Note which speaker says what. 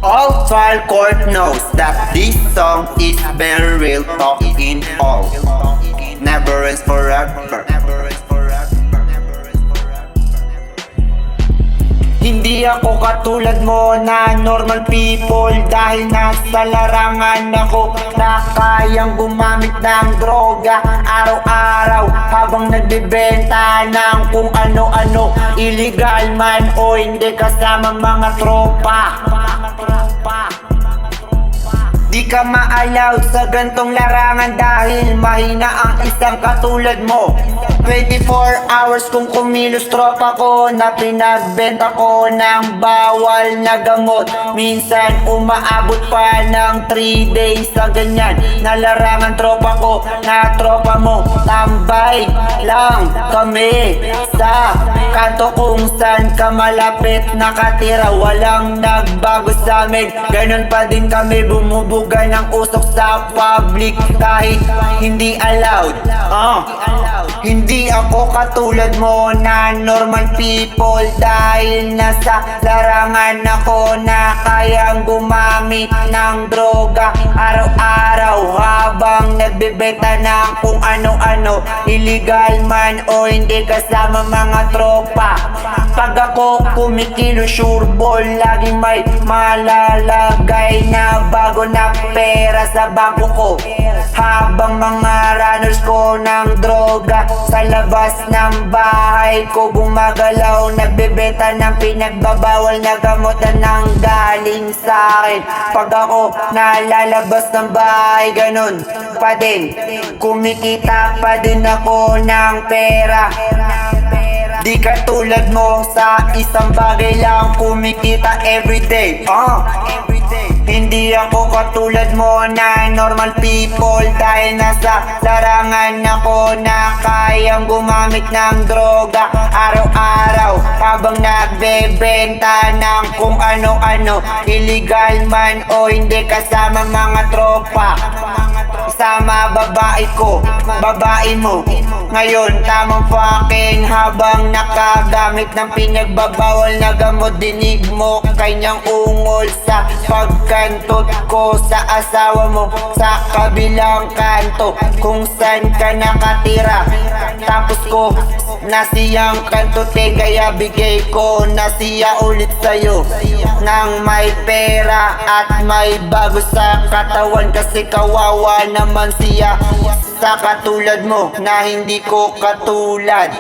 Speaker 1: All trial court knows that this song is very real, talking all. Never ends forever. Hindi ako katulad mo na normal people, dahil nasa larangan ako na kayang gumamit ng droga araw-araw habang nagbebenta ng kung ano-ano, illegal man o hindi, kasama mga tropa. Di ka ma-allowed sa gantong larangan dahil mahina ang isang katulad mo. 24 hours kung kumilos tropa ko na pinagbenta ko ng bawal na gamot. Minsan umaabot pa ng 3 days sa ganyan na larangan tropa ko na tropa mo. Tambay lang kami sa kanto kung saan ka malapit nakatira. Walang nagbago sa amin, ganun pa din kami bumubuga ng usok sa public kahit hindi allowed. Hindi ako katulad mo na normal people, dahil nasa larangan ako na kayang gumamit ng droga araw-araw habang nagbebenta ng kung ano-ano, illegal man o hindi, kasama mga tropa. Pag ako kumikilo sure ball, laging may malalagay na bago na pera sa bangko ko, habang mga runners ko ng droga sa labas ng bahay ko gumagalaw, nagbebenta ng pinagbabawal na gamot na nanggaling sa akin. Pag ako nalalabas ng bahay, ganun pa din, kumikita pa din ako ng pera. Di katulad mo sa isang bagay lang kumikita everyday. Hindi ako katulad mo na normal people, dahil nasa larangan ako na kayang gumamit ng droga araw-araw habang nagbebenta ng kung ano-ano, illegal man o hindi, kasama mga tropa. Sama babae ko, babae mo. Ngayon tamang fucking habang nakagamit ng pinagbabawal na gamot. Dinig mo kanyang ungol sa pagkantot ko sa asawa mo sa kabilang kanto kung saan ka nakatira. Tapos ko na siyang kantote, kaya bigay ko na siya ulit sa'yo nang may pera at may bago sa katawan, kasi kawawa naman siya sa katulad mo na hindi ko katulad.